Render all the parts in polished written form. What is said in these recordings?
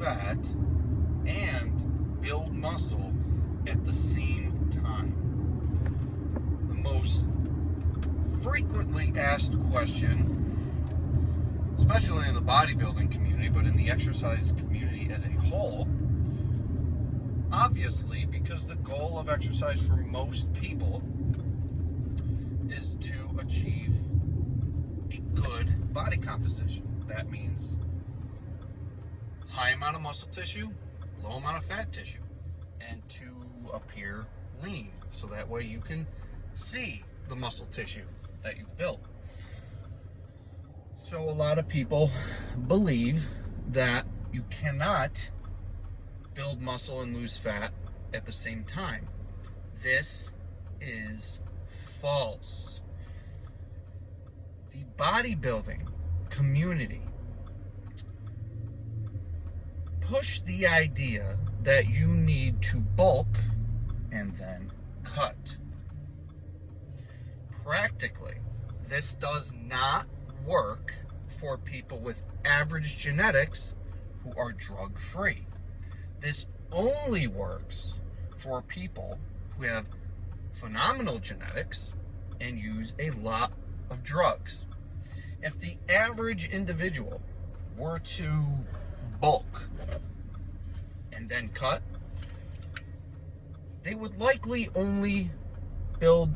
fat and build muscle at the same time? The most frequently asked question, especially in the bodybuilding community, but in the exercise community as a whole, obviously, because the goal of exercise for most people is to achieve a good body composition. That means high amount of muscle tissue, low amount of fat tissue, and to appear lean, so that way you can see the muscle tissue that you've built. So a lot of people believe that you cannot build muscle and lose fat at the same time. This is false. The bodybuilding community push the idea that you need to bulk and then cut. Practically, this does not work for people with average genetics who are drug-free. This only works for people who have phenomenal genetics and use a lot of drugs. If the average individual were to bulk and then cut, they would likely only build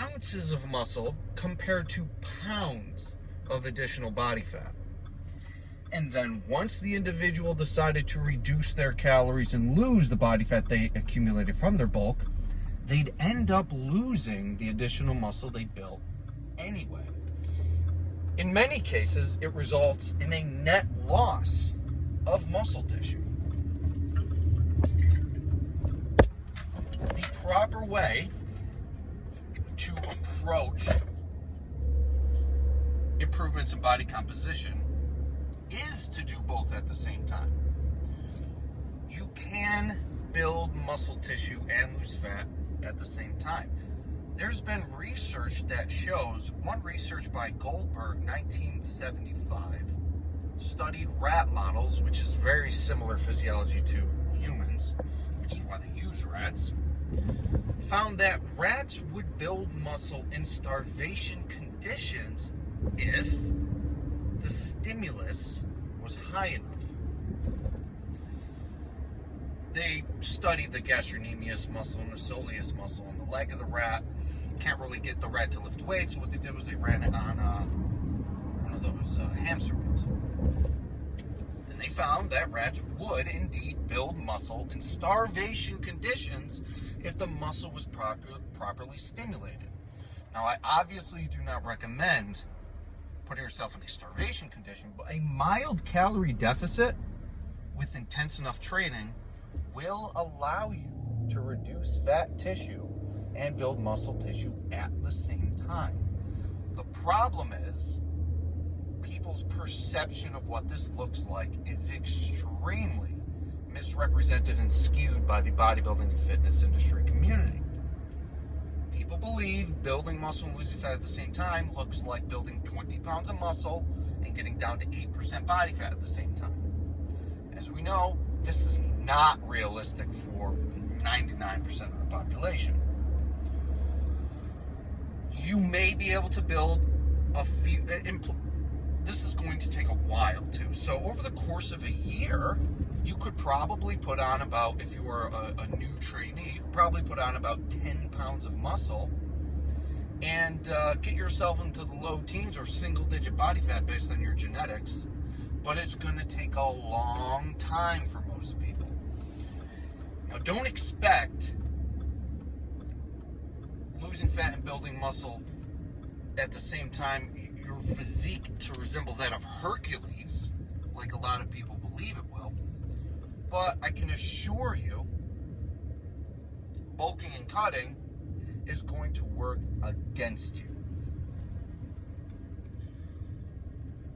ounces of muscle compared to pounds of additional body fat. And then once the individual decided to reduce their calories and lose the body fat they accumulated from their bulk, they'd end up losing the additional muscle they built anyway. In many cases, it results in a net loss of muscle tissue. The proper way to approach improvements in body composition is to do both at the same time. You can build muscle tissue and lose fat at the same time. There's been research that shows, one research by Goldberg, 1975, studied rat models, which is very similar physiology to humans, which is why they use rats, found that rats would build muscle in starvation conditions if the stimulus was high enough. They studied the gastrocnemius muscle and the soleus muscle in the leg of the rat. Can't really get the rat to lift weights, so what they did was they ran it on one of those hamster wheels. And they found that rats would indeed build muscle in starvation conditions if the muscle was properly stimulated. Now, I obviously do not recommend putting yourself in a starvation condition, but a mild calorie deficit with intense enough training will allow you to reduce fat tissue and build muscle tissue at the same time. The problem is, people's perception of what this looks like is extremely misrepresented and skewed by the bodybuilding and fitness industry community. People believe building muscle and losing fat at the same time looks like building 20 pounds of muscle and getting down to 8% body fat at the same time. As we know, this is not realistic for 99% of the population. You may be able to build a few, this is going to take a while too. So over the course of a year, you could probably put on about, if you were a new trainee, you could probably put on about 10 pounds of muscle and get yourself into the low teens or single digit body fat based on your genetics. But it's going to take a long time for most people. Now, don't expect losing fat and building muscle at the same time, your physique to resemble that of Hercules, like a lot of people believe it will. But I can assure you, bulking and cutting is going to work against you.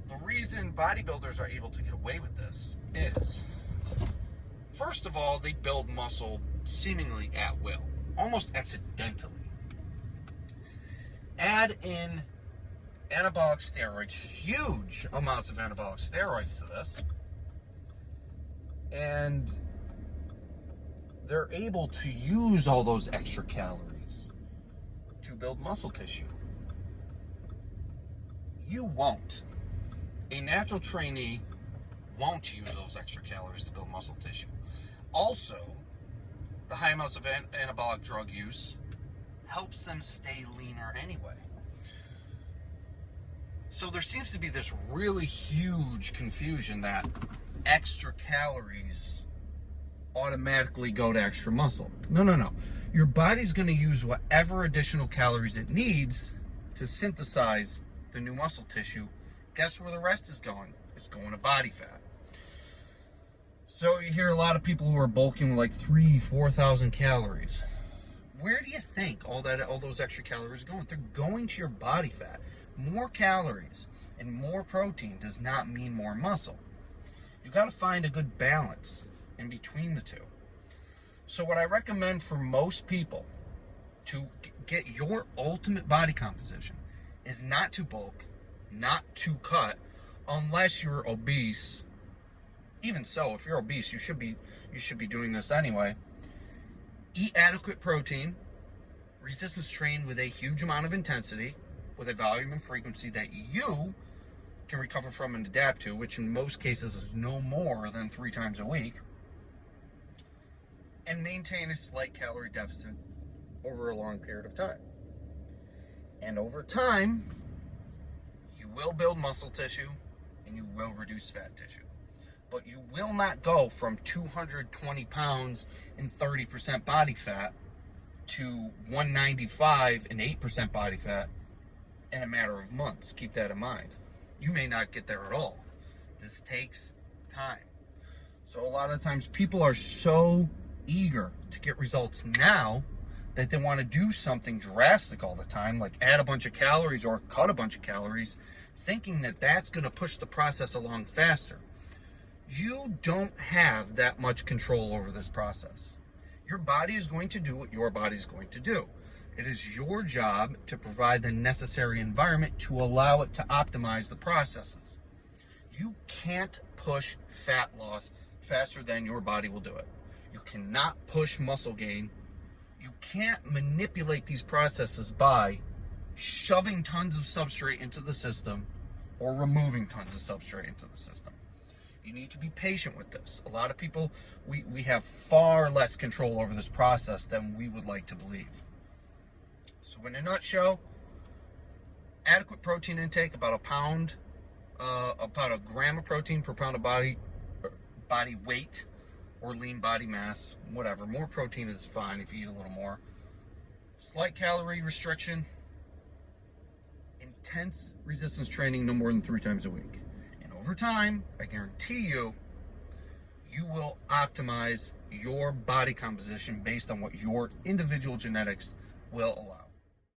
The reason bodybuilders are able to get away with this is, first of all, they build muscle seemingly at will, almost accidentally. Add in anabolic steroids, huge amounts of anabolic steroids to this, And they're able to use all those extra calories to build muscle tissue. You won't. A natural trainee won't use those extra calories to build muscle tissue. Also, the high amounts of anabolic drug use helps them stay leaner anyway. So there seems to be this really huge confusion that extra calories automatically go to extra muscle. No. Your body's going to use whatever additional calories it needs to synthesize the new muscle tissue. Guess where the rest is going? It's going to body fat. So you hear a lot of people who are bulking with like 3,000-4,000 calories. Where do you think all those extra calories are going? They're going to your body fat. More calories and more protein does not mean more muscle. You got to find a good balance in between the two. So what I recommend for most people to get your ultimate body composition is not to bulk, not to cut, unless you're obese. Even so, if you're obese, you should be doing this anyway. Eat adequate protein, resistance train with a huge amount of intensity, with a volume and frequency that you can recover from and adapt to, which in most cases is no more than 3 times a week, and maintain a slight calorie deficit over a long period of time. And over time, you will build muscle tissue and you will reduce fat tissue. But you will not go from 220 pounds and 30% body fat to 195 and 8% body fat in a matter of months. Keep that in mind. You may not get there at all. This takes time. So a lot of times people are so eager to get results now that they want to do something drastic all the time, like add a bunch of calories or cut a bunch of calories, thinking that that's going to push the process along faster. You don't have that much control over this process. Your body is going to do what your body is going to do. It is your job to provide the necessary environment to allow it to optimize the processes. You can't push fat loss faster than your body will do it. You cannot push muscle gain. You can't manipulate these processes by shoving tons of substrate into the system or removing tons of substrate into the system. You need to be patient with this. A lot of people, we have far less control over this process than we would like to believe. So in a nutshell, adequate protein intake, about a gram of protein per pound of body weight or lean body mass, whatever. More protein is fine if you eat a little more. Slight calorie restriction, intense resistance training no more than 3 times a week. And over time, I guarantee you, you will optimize your body composition based on what your individual genetics will allow.